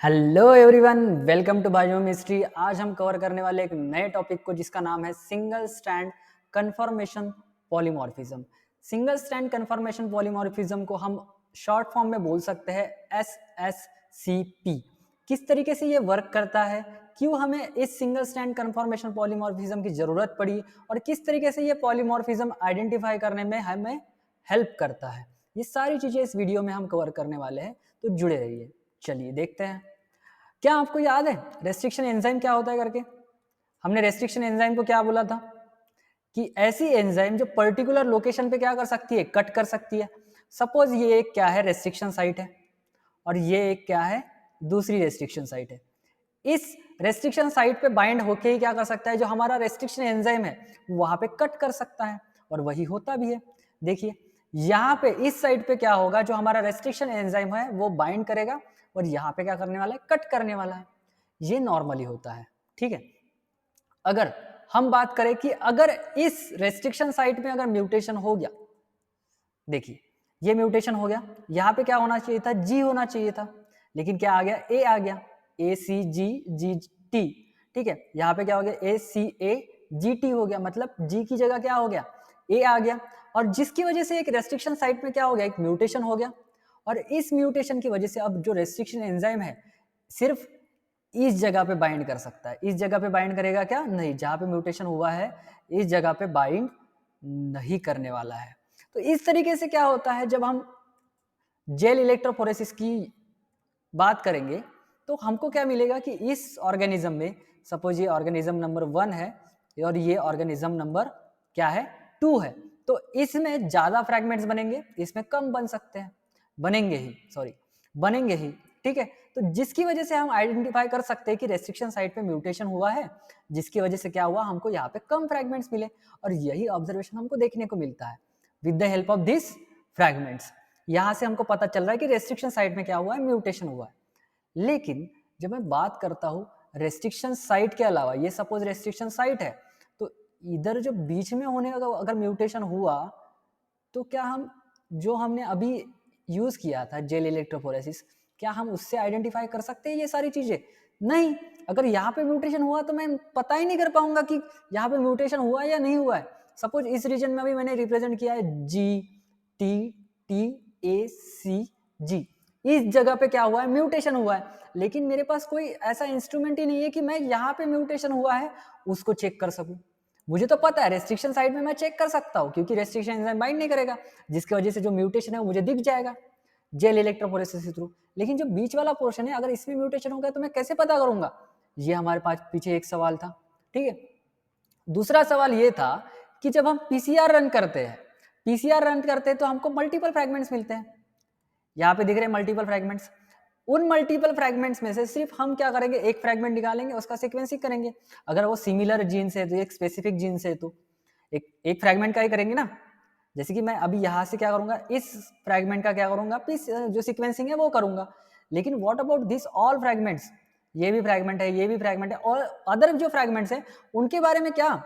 Hello everyone, welcome to biochemistry. आज हम cover करने वाले एक नए टॉपिक को जिसका नाम है single strand conformation polymorphism. Single strand conformation polymorphism को हम शॉर्ट फॉर्म में बोल सकते हैं SSCP। किस तरीके से ये वर्क करता है, क्यों हमें इस सिंगल स्ट्रैंड कन्फर्मेशन पॉलीमॉर्फिज्म की जरूरत पड़ी और किस तरीके से ये पॉलीमॉर्फिज्म आइडेंटिफाई करने में हमें हेल्प करता है, ये सारी चीजें इस वीडियो में हम कवर करने वाले हैं, तो जुड़े रहिए। चलिए देखते हैं। क्या आपको याद है रेस्ट्रिक्शन एंजाइम क्या होता है करके? हमने रेस्ट्रिक्शन एंजाइम को क्या बोला था कि ऐसी एंजाइम जो पर्टिकुलर लोकेशन पे क्या कर सकती है, कट कर सकती है। सपोज ये एक क्या है, रेस्ट्रिक्शन साइट है और ये एक क्या है, दूसरी रेस्ट्रिक्शन साइट है। इस रेस्ट्रिक्शन साइट पे बाइंड होके ही क्या कर सकता है, जो हमारा रेस्ट्रिक्शन एंजाइम है वहां पे कट कर सकता है, और वही होता भी है। देखिए यहाँ पे इस साइड पे क्या होगा, जो हमारा रेस्ट्रिक्शन एंजाइम है वो बाइंड करेगा और यहाँ पे क्या करने वाला है, कट करने वाला है। ये नॉर्मली होता है, ठीक है। अगर हम बात करें कि अगर इस रेस्ट्रिक्शन साइट में अगर म्यूटेशन हो गया, देखिए ये म्यूटेशन हो गया, यहाँ पे क्या होना चाहिए था, जी होना चाहिए था, लेकिन क्या आ गया, ए आ गया, ACGGT। ठीक है, यहाँ पे क्या हो गया, ACAGT हो गया, मतलब जी की जगह क्या हो गया, ए आ गया। और जिसकी वजह से एक रेस्ट्रिक्शन साइट में क्या हो गया, एक म्यूटेशन हो गया। और इस म्यूटेशन की वजह से अब जो रेस्ट्रिक्शन एंजाइम है सिर्फ इस जगह पे बाइंड कर सकता है। इस जगह पे बाइंड करेगा क्या, नहीं, जहां पे म्यूटेशन हुआ है इस जगह पे बाइंड नहीं करने वाला है। तो इस तरीके से क्या होता है, जब हम जेल इलेक्ट्रोफोरेसिस की बात करेंगे तो हमको क्या मिलेगा कि इस ऑर्गेनिज्म में, सपोज ये ऑर्गेनिज्म नंबर 1 है और ये ऑर्गेनिज्म नंबर क्या है, 2 है, तो इसमें ज्यादा फ्रैगमेंट्स बनेंगे, इसमें कम बन सकते हैं, बनेंगे ही। ठीक है, तो जिसकी वजह से हम आइडेंटिफाई कर सकते हैं कि रेस्ट्रिक्शन साइट पे म्यूटेशन हुआ है, जिसकी वजह से क्या हुआ, हमको यहाँ पे कम फ्रैगमेंट्स मिले। और यही ऑब्जर्वेशन हमको देखने को मिलता है with the help of this fragments. यहाँ से हमको पता चल रहा है कि रेस्ट्रिक्शन साइट में क्या हुआ है, म्यूटेशन हुआ है। लेकिन जब मैं बात करता हूँ रेस्ट्रिक्शन साइट के अलावा, ये सपोज रेस्ट्रिक्शन साइट है, तो इधर जो बीच में होने का अगर म्यूटेशन हुआ, तो क्या हम जो हमने अभी यूज किया था जेल इलेक्ट्रोफोरेसिस, क्या हम उससे आइडेंटिफाई कर सकते हैं ये सारी चीजें? नहीं। अगर यहाँ पे म्यूटेशन हुआ तो मैं पता ही नहीं कर पाऊंगा कि यहाँ पे म्यूटेशन हुआ है या नहीं हुआ है। सपोज इस रीजन में अभी मैंने रिप्रेजेंट किया है GTTACG, इस जगह पे क्या हुआ है, म्यूटेशन हुआ है, लेकिन मेरे पास कोई ऐसा इंस्ट्रूमेंट ही नहीं है कि मैं यहाँ पे म्यूटेशन हुआ है उसको चेक कर सकूं। मुझे तो पता है रेस्ट्रिक्शन साइड में मैं चेक कर सकता हूँ, क्योंकि रेस्ट्रिक्शन एंजाइम बाइंड नहीं करेगा, जिसकी वजह से जो म्यूटेशन है वो मुझे दिख जाएगा जेल इलेक्ट्रोफोरेसिस के थ्रू। लेकिन जो बीच वाला पोर्शन है, अगर इसमें म्यूटेशन हो गया तो मैं कैसे पता करूंगा? ये हमारे पास पीछे एक सवाल था। ठीक है, दूसरा सवाल ये था कि जब हम पीसीआर रन करते हैं, तो हमको मल्टीपल फ्रैगमेंट्स मिलते हैं। यहाँ पे दिख रहे हैं मल्टीपल फ्रैगमेंट्स। उन मल्टीपल फ्रैगमेंट्स में से सिर्फ हम क्या करेंगे, एक फ्रैगमेंट निकालेंगे, उसका सीक्वेंसिंग करेंगे। अगर वो सिमिलर जीन से है तो, एक स्पेसिफिक जीन से है तो एक फ्रैगमेंट का ही करेंगे ना। जैसे कि मैं अभी यहाँ से क्या करूंगा, इस फ्रैगमेंट का क्या करूंगा, जो सीक्वेंसिंग है वो करूंगा। लेकिन what about this all fragments, ये भी फ्रैगमेंट है, ये भी फ्रैगमेंट है, और अदर जो फ्रैगमेंट्स हैं उनके बारे में क्या,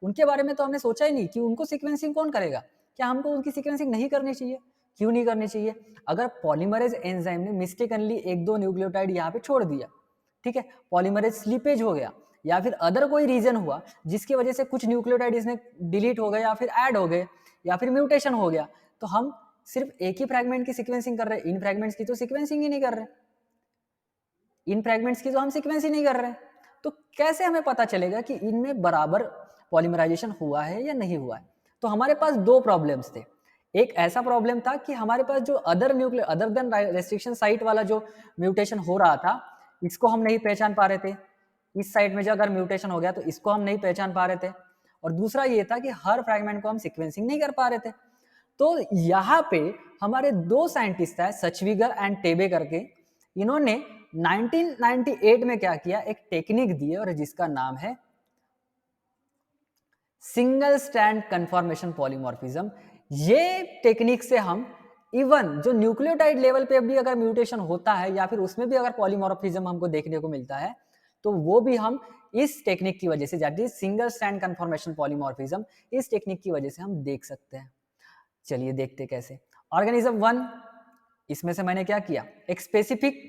उनके बारे में तो हमने सोचा ही नहीं कि उनको सीक्वेंसिंग कौन करेगा। क्या हमको उनकी सीक्वेंसिंग नहीं करनी चाहिए? क्यों नहीं करनी चाहिए? अगर पॉलीमरेज एंजाइम ने मिस्टेकनली एक दो न्यूक्लियोटाइड यहाँ पे छोड़ दिया, ठीक है, पॉलीमरेज स्लीपेज हो गया, या फिर अदर कोई रीजन हुआ जिसकी वजह से कुछ न्यूक्लियोटाइड इसमें डिलीट हो गए या फिर ऐड हो गए या फिर म्यूटेशन हो गया, तो हम सिर्फ एक ही फ्रैगमेंट की सीक्वेंसिंग कर रहे हैं, इन फ्रैगमेंट्स की तो सीक्वेंसिंग ही नहीं कर रहे, इन फ्रैगमेंट्स की तो हम सीक्वेंस ही नहीं कर रहे। तो कैसे हमें पता चलेगा कि इनमें बराबर पॉलीमराइजेशन हुआ है या नहीं हुआ है? तो हमारे पास दो प्रॉब्लम्स थे। एक ऐसा प्रॉब्लम था कि हमारे पास जो अदर देन रेस्ट्रिक्शन साइट वाला जो म्यूटेशन हो रहा था, इसको हम नहीं पहचान पा रहे थे। इस साइट में जो अगर म्यूटेशन हो गया तो इसको हम नहीं पहचान पा रहे थे। और दूसरा ये था कि हर फ्रैगमेंट को हम सीक्वेंसिंग नहीं कर पा रहे थे। तो यहाँ पे हमारे दो साइंटिस्ट है, सचविगर एंड टेबे करके, इन्होंने 1998 में क्या किया, एक टेक्निक दी है और जिसका नाम है सिंगल स्ट्रैंड कन्फर्मेशन पॉलीमॉर्फिज्म। ये टेक्निक से हम इवन जो न्यूक्लियोटाइड लेवल पे भी अगर म्यूटेशन होता है या फिर उसमें भी अगर पॉलीमॉर्फिज्म हमको देखने को मिलता है, तो वो भी हम इस टेक्निक की वजह से, that is single strand conformation polymorphism, इस टेक्निक की वजह से हम देख सकते हैं। चलिए देखते कैसे। ऑर्गेनिज्म 1 इसमें से मैंने क्या किया, एक स्पेसिफिक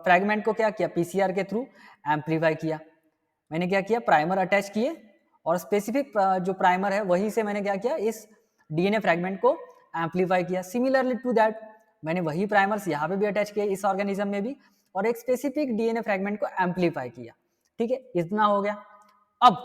फ्रैगमेंट को क्या किया, पीसीआर के थ्रू एम्पलीफाई किया। मैंने क्या किया, प्राइमर अटैच किए और स्पेसिफिक जो प्राइमर है वही से मैंने क्या किया, इस डीएनए फ्रैगमेंट को एम्पलीफाई किया। सिमिलरली टू दैट मैंने वही प्राइमर्स यहाँ पे भी अटैच किए इस ऑर्गेनिज्म में भी, और एक स्पेसिफिक डीएनए फ्रैगमेंट को एम्पलीफाई किया। ठीक है, इतना हो गया। अब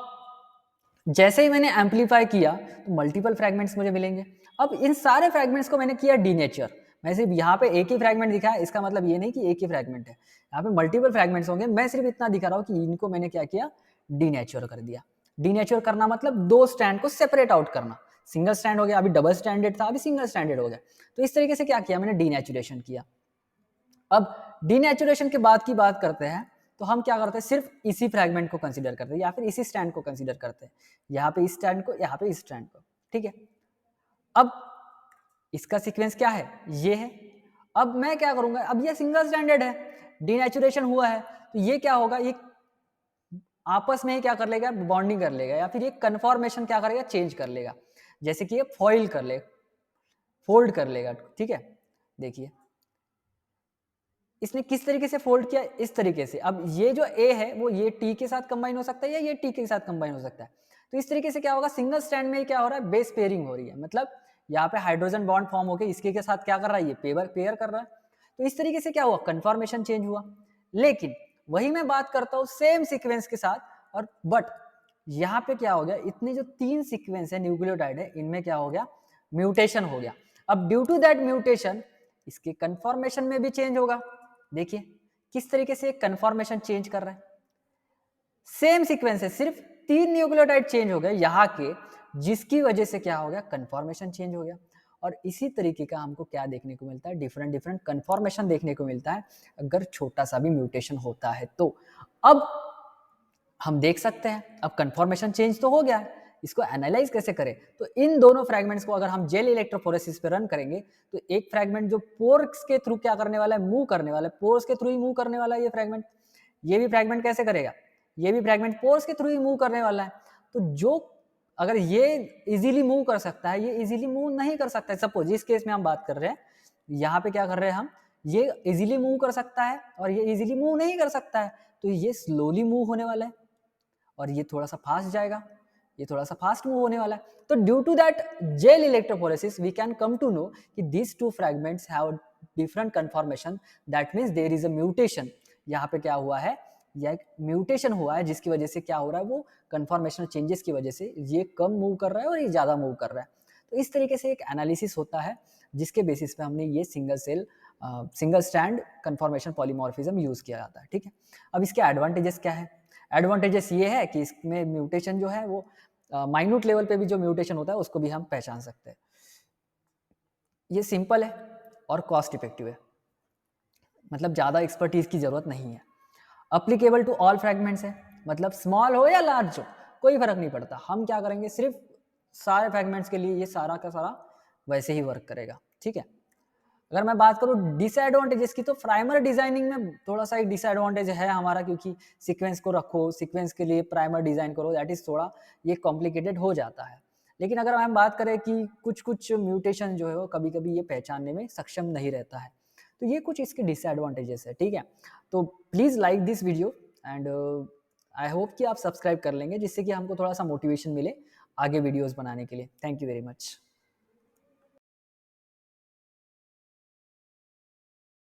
जैसे ही मैंने एम्पलीफाई किया तो मल्टीपल फ्रैगमेंट्स मुझे मिलेंगे। अब इन सारे फ्रैगमेंट्स को मैंने किया डीनेचर। मैं सिर्फ यहाँ पे एक ही फ्रैगमेंट दिखाया, इसका मतलब ये नहीं कि एक ही फ्रैगमेंट है, यहाँ पे मल्टीपल फ्रैगमेंट्स होंगे। मैं सिर्फ इतना दिखा रहा हूँ कि इनको मैंने क्या किया, डीनेचर कर दिया। डीनेचर करना मतलब दो स्टैंड को सेपरेट आउट करना। सिंगल स्टैंड हो गया, अभी डबल स्टैंडर्ड था, अभी सिंगल स्टैंडर्ड हो गया। तो इस तरीके से क्या किया मैंने, डीनेचुरेशन किया। अब डीनेचुरेशन के बाद की बात करते हैं, तो हम क्या करते हैं, सिर्फ इसी फ्रैगमेंट को कंसीडर करते हैं या फिर इसी स्टैंड को कंसीडर करते हैं, यहाँ पे इस स्टैंड को, यहाँ पे इस स्टैंड को। ठीक है, अब इसका सीक्वेंस क्या है, ये है। अब मैं क्या करूंगा, अब ये सिंगल स्टैंडर्ड है, डीनेचुरेशन हुआ है, तो ये क्या होगा, ये आपस में ही क्या कर लेगा, बॉन्डिंग कर लेगा, या फिर ये कन्फॉर्मेशन क्या करेगा, चेंज कर लेगा। जैसे कि ये फॉइल कर लेगा, फोल्ड कर लेगा। ठीक है, देखिए इसने किस तरीके से फोल्ड किया, इस तरीके से। अब ये जो ए है वो ये टी के साथ कंबाइन हो सकता है या ये टी के साथ कंबाइन हो सकता है। तो इस तरीके से क्या होगा, सिंगल स्टैंड में क्या हो रहा है, बेस पेयरिंग हो रही है, मतलब यहाँ पे हाइड्रोजन बॉन्ड फॉर्म होकर इसके के साथ क्या कर रहा है, ये पेयर कर रहा है। तो इस तरीके से क्या हुआ, कन्फॉर्मेशन चेंज हुआ। लेकिन वही मैं बात करता हूँ सेम सीक्वेंस के साथ, और बट यहाँ पे क्या हो गया, इतने जो 3 सीक्वेंस है न्यूक्लियोटाइड है, इनमें क्या हो गया, म्यूटेशन हो गया। अब ड्यू टू दैट म्यूटेशन इसके कन्फॉर्मेशन में भी चेंज होगा। देखिए किस तरीके से कन्फॉर्मेशन चेंज कर रहा है, सेम सीक्वेंस है, सिर्फ 3 न्यूक्लियोटाइड चेंज हो गए यहाँ के, जिसकी वजह से क्या हो गया, कन्फॉर्मेशन चेंज हो गया। और इसी तरीके का हमको क्या देखने को मिलता है, डिफरेंट डिफरेंट कन्फॉर्मेशन देखने को मिलता है अगर छोटा सा भी म्यूटेशन होता है तो। अब हम देख सकते हैं, अब कन्फॉर्मेशन चेंज तो हो गया है, इसको एनालाइज कैसे करें, तो इन दोनों फ्रैगमेंट्स को अगर हम जेल इलेक्ट्रोफोरेसिस पे रन करेंगे तो एक फ्रैगमेंट जो पोर्स के थ्रू क्या करने वाला है, मूव करने वाला है, पोर्स के थ्रू ही मूव करने वाला है ये फ्रैगमेंट। ये भी फ्रैगमेंट कैसे करेगा, ये भी फ्रैगमेंट पोर्स के थ्रू ही मूव करने वाला है। तो जो अगर ये इजीली मूव कर सकता है, ये इजीली मूव नहीं कर सकता है। सपोज इस केस में हम बात कर रहे हैं, यहाँ पे क्या कर रहे हैं हम, ये इजीली मूव कर सकता है और ये इजीली मूव नहीं कर सकता है, तो ये स्लोली मूव होने वाला है और ये थोड़ा सा फास्ट जाएगा, ये थोड़ा सा फास्ट मूव होने वाला है। तो due to that gel electrophoresis we can come to know कि this two fragments have different conformation, that means there is a mutation. यहाँ पे क्या हुआ है, यह म्यूटेशन हुआ है, जिसकी वजह से क्या हो रहा है, वो कन्फॉर्मेशनल चेंजेस की वजह से ये कम मूव कर रहा है और ये ज्यादा मूव कर रहा है। तो इस तरीके से एक एनालिसिस होता है जिसके बेसिस पे हमने ये single stand conformation polymorphism use किया जाता है। ठीक है, अब इसके एडवांटेजेस क्या है, एडवांटेजेस ये है कि इसमें म्यूटेशन जो है वो माइन्यूट लेवल पे भी जो म्यूटेशन होता है उसको भी हम पहचान सकते हैं। ये सिंपल है और कॉस्ट इफेक्टिव है, मतलब ज़्यादा एक्सपर्टीज की जरूरत नहीं है। अप्लीकेबल टू ऑल फ्रैगमेंट्स है, मतलब स्मॉल हो या लार्ज हो कोई फर्क नहीं पड़ता। हम क्या करेंगे, सिर्फ सारे फ्रैगमेंट्स के लिए ये सारा का सारा वैसे ही वर्क करेगा। ठीक है, अगर मैं बात करूं डिसएडवांटेजेस की, तो प्राइमर डिजाइनिंग में थोड़ा सा एक डिसएडवांटेज है हमारा, क्योंकि सीक्वेंस को रखो, सीक्वेंस के लिए प्राइमर डिजाइन करो, दैट इज थोड़ा ये कॉम्प्लिकेटेड हो जाता है। लेकिन अगर हम बात करें कि कुछ कुछ म्यूटेशन जो है वो कभी कभी ये पहचानने में सक्षम नहीं रहता है, तो ये कुछ इसके डिसएडवांटेजेस है। ठीक है, तो please like this video and I hope कि आप सब्सक्राइब कर लेंगे, जिससे कि हमको थोड़ा सा मोटिवेशन मिले आगे वीडियोस बनाने के लिए। Thank you very much.